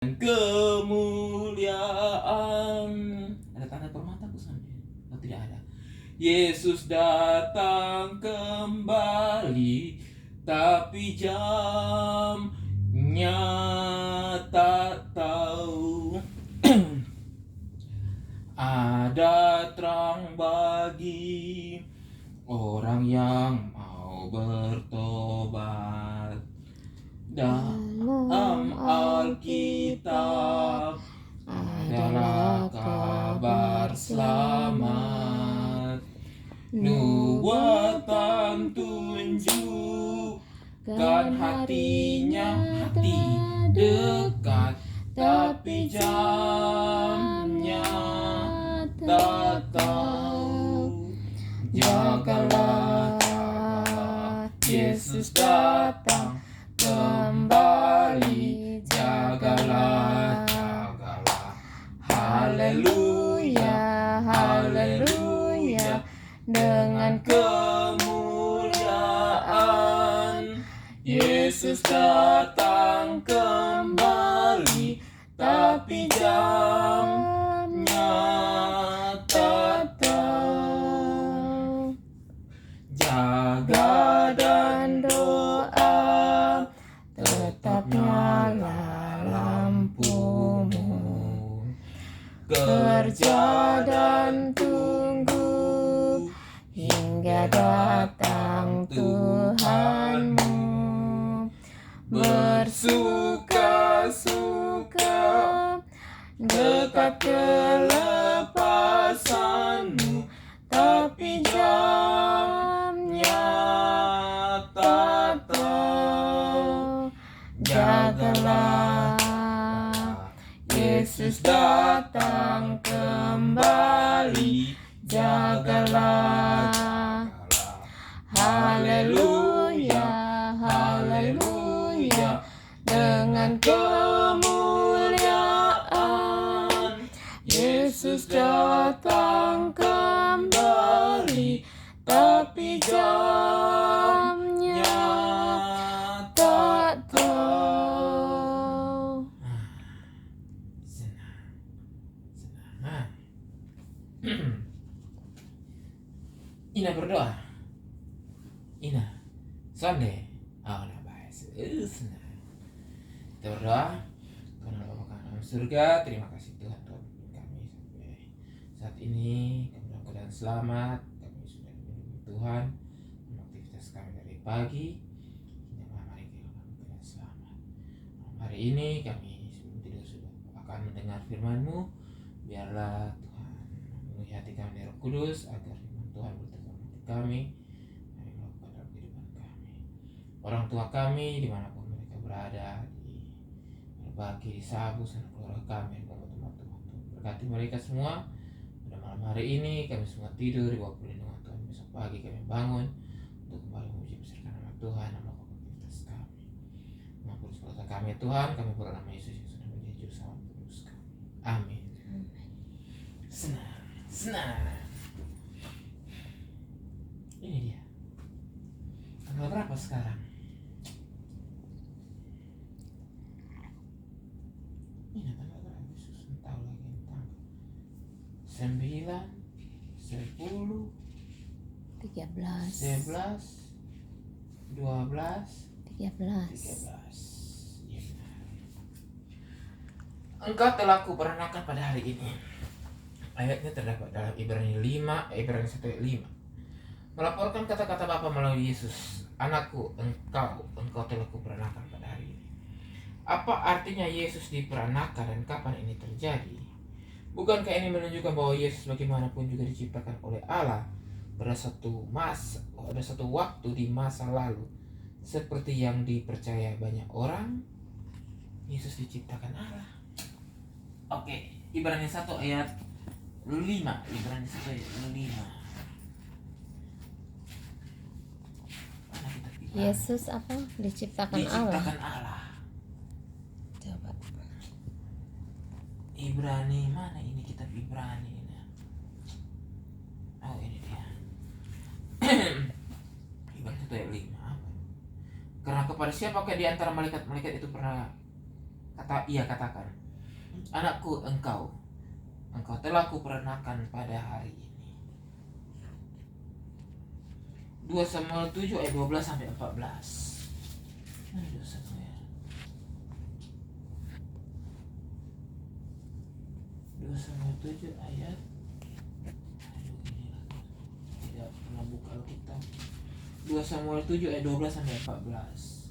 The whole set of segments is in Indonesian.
kemuliaan. Ada tanda permataku sampai? Oh, tidak ada. Yesus datang kembali, tapi jamnya tak tahu. Ada terang bagi orang yang mau bertobat. Dalam Alkitab adalah kabar selamat. Nubuatan tunjukkan hatinya, hati dekat, tapi jamnya tak tahu. Jagalah, Yesus datang kembali. Jagalah, haleluya, haleluya. Dengan kemuliaan Yesus datang kembali, tapi jamnya tak tahu. Jaga dan doa, tetap nyala lampumu. Kerja dan tunggu hingga datang Tuhanmu. Bersuka-suka dekat kelepasanmu, tapi jamnya tak tahu. Jagalah, Yesus datang kembali. Jagalah, haleluya, haleluya. Dengan kemuliaan Yesus datang kembali, tapi jamnya tak tahu. Ina berdoa. Ina Sunday. Oh, nah bahas. Kita berdoa. Karena Bapa kami dalam surga, terima kasih Tuhan telah membimbing kami sampai saat ini. Kami dalam keadaan selamat. Kami sudah dilindungi Tuhan dalam aktivitas kami dari pagi hingga malam hari kami dalam keadaan selamat. Malam hari ini kami sebelum tidur sudah akan mendengar firman-Mu. Biarlah Tuhan memenuhi hati kami dari Roh Kudus, agar firman Tuhan berteguh hati kami melakukan dalam kehidupan kami. Orang tua kami dimanapun mereka berada, berbagi di Sabu sana keluarga kami, teman-teman Tuhan, berkati mereka semua. Pada malam hari ini kami semua tidur di bawah perlindungan Tuhan. Besok pagi kami bangun untuk kembali memuji besarkan nama Tuhan, nama aktivitas kami. Mampun dosa kami Tuhan, kami berdoa nama Yesus yang sudah menjadi juru selamat terus kami. Amin. Senang. Ini dia. Tanggal berapa sekarang? Ini tanggal berapa? Yesus tahu lagi tanggal 9, 10, 13, 11, 12, 13. Ya, benar. Engkau telah kuperanakan pada hari ini. Ayatnya terdapat dalam Ibrani 1 ayat 5. Melaporkan kata-kata Bapa melalui Yesus. Anakku, engkau telah kuperanakan pada hari ini. Apa artinya Yesus diperanakan dan kapan ini terjadi? Bukankah ini menunjukkan bahwa Yesus bagaimanapun juga diciptakan oleh Allah pada satu waktu di masa lalu, seperti yang dipercaya banyak orang? Yesus diciptakan Allah. Oke, Ibrani 1 ayat 5. Ibrani 1 ayat 5. Yesus apa? Diciptakan Allah. Coba. Ibrani, mana ini kitab Ibrani? Oh, ini dia. Ibrani 1 ayat 5. Karena kepada siapakah di antara malaikat-malaikat itu pernah ia katakan, anakku, engkau telah kuperanakan pada hari ini. 2 Samuel 7 ayat 12 sampai 14. 2 Samuel 7 ayat, tidak pernah buka Alkitab. 2 Samuel 7 ayat 12 sampai 14.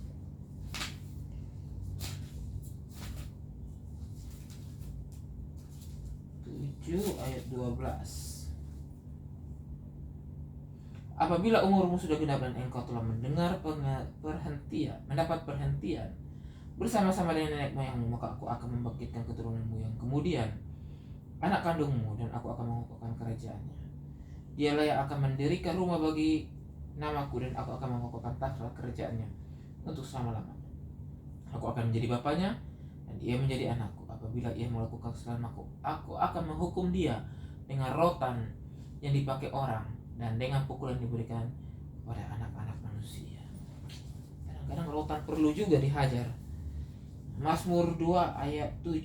7 ayat 12. Apabila umurmu sudah genap dan engkau telah mendapat perhentian bersama-sama dengan nenek moyangmu, maka aku akan membangkitkan keturunanmu yang kemudian anak kandungmu, dan aku akan mengokohkan kerajaannya. Dialah yang akan mendirikan rumah bagi namaku, dan aku akan mengokohkan takhta kerajaannya untuk selama-lamanya. Aku akan menjadi bapaknya, dan ia menjadi anakku. Apabila ia melakukan kesalahan, aku akan menghukum dia dengan rotan yang dipakai orang, dan dengan pukulan diberikan kepada anak-anak manusia. Kadang-kadang rotan perlu juga dihajar. Mazmur 2 ayat 7.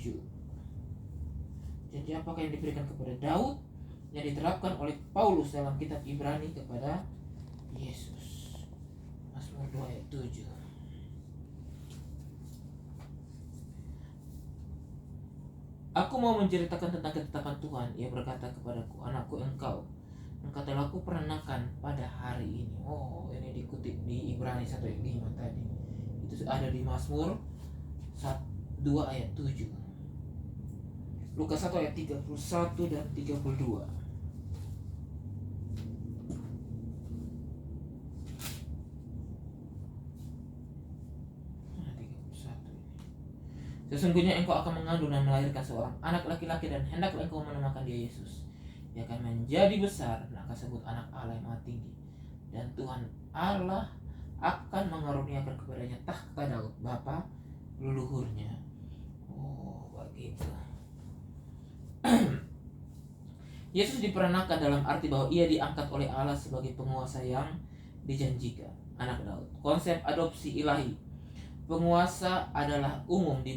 Janji apakah yang diberikan kepada Daud yang diterapkan oleh Paulus dalam kitab Ibrani kepada Yesus? Mazmur 2 ayat 7. Aku mau menceritakan tentang ketetapan Tuhan. Ia berkata kepadaku, anakku, engkau telah kuperanakan pada hari ini. Oh, ini dikutip di Ibrani 1 ayat 5 tadi. Itu ada di Mazmur 2 ayat 7. Lukas 1 ayat 31 dan 32. Sesungguhnya engkau akan mengandung dan melahirkan seorang anak laki-laki, dan hendaklah engkau menamakan dia Yesus. Ia akan menjadi besar dan akan disebut anak Allah yang Maha Tinggi. Dan Tuhan Allah akan mengaruniakan kepadanya takhta Daud bapa leluhurnya. Oh, begitu. Yesus diperanakan dalam arti bahwa ia diangkat oleh Allah sebagai penguasa yang dijanjikan, anak Daud. Konsep adopsi ilahi. Penguasa adalah umum di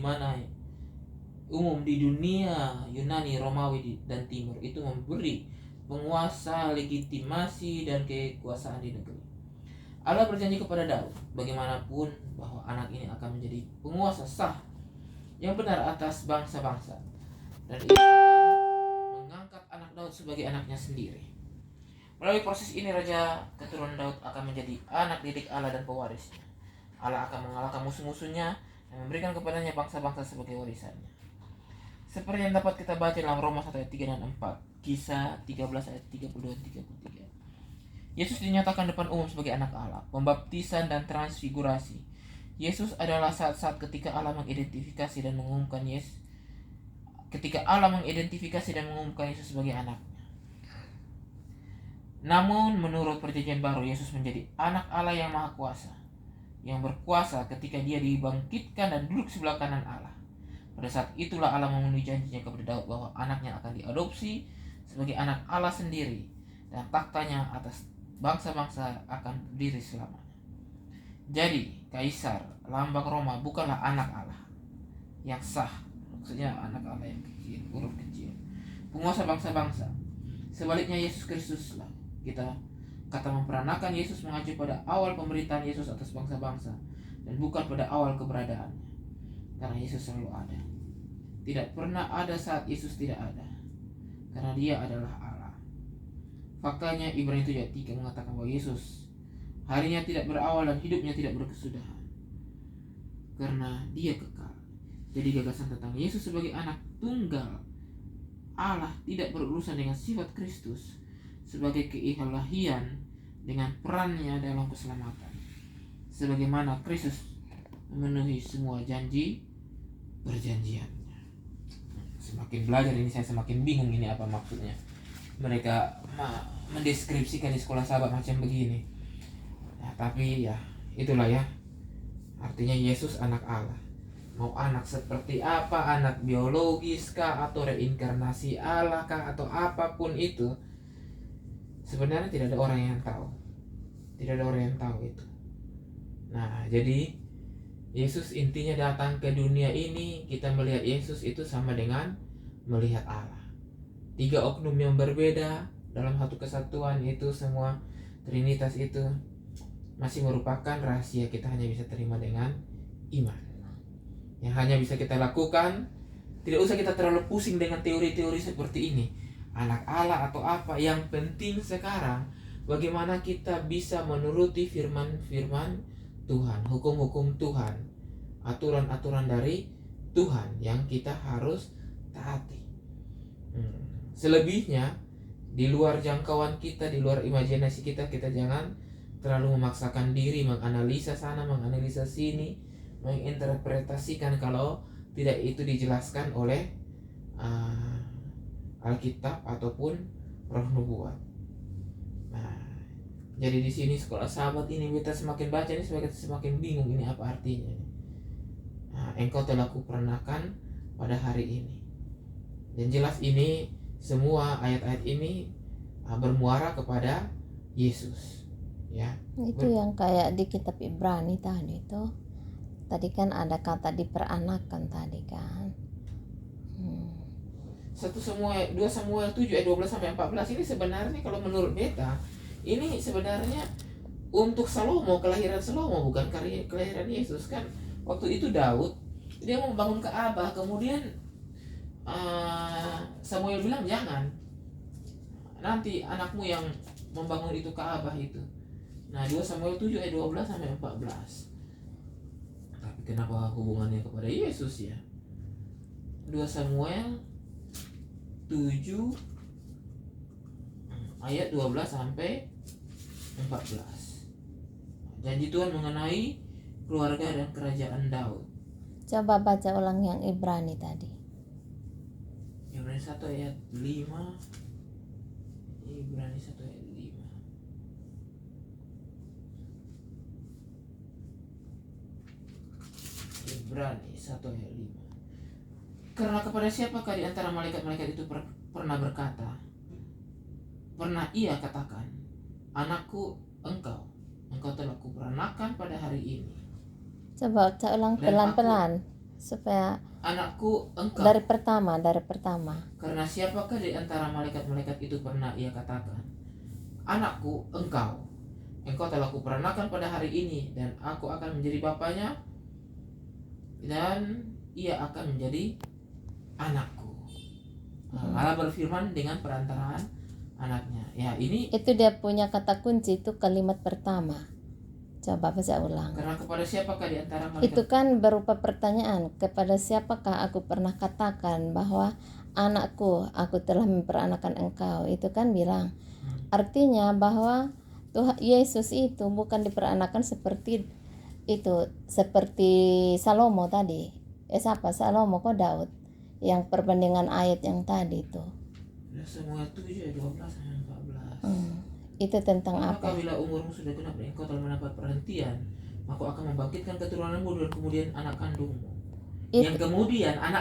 dunia Yunani, Romawi, dan Timur. Itu memberi penguasa legitimasi dan kekuasaan di negeri. Allah berjanji kepada Daud bagaimanapun bahwa anak ini akan menjadi penguasa sah yang benar atas bangsa-bangsa, dan ia akan mengangkat anak Daud sebagai anaknya sendiri. Melalui proses ini, raja keturunan Daud akan menjadi anak didik Allah dan pewarisnya. Allah akan mengalahkan musuh-musuhnya dan memberikan kepadanya bangsa-bangsa sebagai warisannya. Seperti yang dapat kita baca dalam Roma 1 ayat 3 dan 4, Kisah 13 ayat 32 dan 33. Yesus dinyatakan depan umum sebagai anak Allah, pembaptisan dan transfigurasi. Yesus adalah saat-saat ketika Allah mengidentifikasi dan mengumumkan Yesus sebagai anaknya. Namun menurut perjanjian baru, Yesus menjadi anak Allah yang maha kuasa, yang berkuasa ketika dia dibangkitkan dan duduk sebelah kanan Allah. Pada saat itulah Allah memenuhi janjinya kepada Daud bahwa anaknya akan diadopsi sebagai anak Allah sendiri, dan taktanya atas bangsa-bangsa akan berdiri selamanya. Jadi Kaisar, lambang Roma, bukanlah anak Allah yang sah, maksudnya anak Allah yang kecil, huruf kecil, penguasa bangsa-bangsa. Sebaliknya Yesus Kristuslah kata memperanakan Yesus mengacu pada awal pemerintahan Yesus atas bangsa-bangsa, dan bukan pada awal keberadaannya. Karena Yesus selalu ada. Tidak pernah ada saat Yesus tidak ada, karena dia adalah Allah. Faktanya Ibrani 7 ayat 3 mengatakan bahwa Yesus harinya tidak berawal dan hidupnya tidak berkesudahan, karena dia kekal. Jadi gagasan tentang Yesus sebagai anak tunggal Allah tidak berurusan dengan sifat Kristus sebagai keilahian dengan perannya dalam keselamatan, sebagaimana Kristus memenuhi semua janji perjanjiannya. Semakin belajar ini saya semakin bingung ini apa maksudnya. Mereka mendeskripsikan di sekolah sahabat macam begini. Nah, tapi ya itulah ya, artinya Yesus anak Allah. Mau anak seperti apa, anak biologis kah, atau reinkarnasi Allah kah, atau apapun itu, sebenarnya tidak ada orang yang tahu. Tidak ada orang yang tahu itu. Nah, jadi Yesus intinya datang ke dunia ini, kita melihat Yesus itu sama dengan melihat Allah. 3 oknum yang berbeda dalam satu kesatuan, itu semua Trinitas itu masih merupakan rahasia kita hanya bisa terima dengan iman. Yang hanya bisa kita lakukan, tidak usah kita terlalu pusing dengan teori-teori seperti ini, anak Allah atau apa. Yang penting sekarang bagaimana kita bisa menuruti firman-firman Tuhan, hukum-hukum Tuhan, aturan-aturan dari Tuhan yang kita harus taati. Selebihnya di luar jangkauan kita, di luar imajinasi kita, kita jangan terlalu memaksakan diri menganalisa sana, menganalisa sini, menginterpretasikan kalau tidak itu dijelaskan oleh Alkitab ataupun Roh Nubuat. Nah, jadi di sini sekolah sahabat ini kita semakin baca ini semakin bingung ini apa artinya. Nah, engkau telah kuperanakan pada hari ini. Dan jelas ini semua ayat-ayat ini bermuara kepada Yesus. Ya. Itu yang kayak di kitab Ibrani tadi itu. Tadi kan ada kata diperanakan tadi kan. 2 Samuel 7 ayat 12 sampai 14 ini sebenarnya kalau menurut beta ini sebenarnya untuk Salomo, kelahiran Salomo, bukan kelahiran Yesus kan. Waktu itu Daud dia mau membangun Ka'bah, kemudian Samuel bilang jangan, nanti anakmu yang membangun itu Ka'bah itu. Nah 2 Samuel 7 ayat 12 sampai 14. Tapi kenapa hubungannya kepada Yesus ya? 2 Samuel 7 ayat 12 sampai 14. Janji Tuhan mengenai keluarga dan kerajaan Daud. Coba baca ulang yang Ibrani tadi. Ibrani 1 ayat 5. Ibrani 1 ayat 5. Ibrani 1 ayat 5. Karena kepada siapakah di antara malaikat-malaikat itu pernah berkata, pernah ia katakan, anakku engkau telah kuperanakan pada hari ini. Coba baca ulang pelan-pelan supaya Anakku engkau. dari pertama. Karena siapakah di antara malaikat-malaikat itu pernah ia katakan, anakku engkau telah kuperanakan pada hari ini, dan aku akan menjadi bapaknya, dan ia akan menjadi anakku. Allah berfirman dengan perantaraan anaknya. Ya, ini itu dia punya kata kunci, itu kalimat pertama. Coba baca ulang. karena kepada siapakah di antara malaikat Itu kan berupa pertanyaan, kepada siapakah aku pernah katakan bahwa anakku, aku telah memperanakan engkau. Itu kan bilang artinya bahwa Tuhan Yesus itu bukan diperanakan seperti itu, seperti Salomo tadi. Siapa Salomo kok Daud, yang perbandingan ayat yang tadi itu. Samuel 7 ayat 12 sampai 14. Itu tentang Maka apa? bila umurmu sudah genap dan engkau telah mendapat perhentian, maka aku akan membangkitkan keturunanmu dan kemudian anak kandungmu. Yang kemudian anak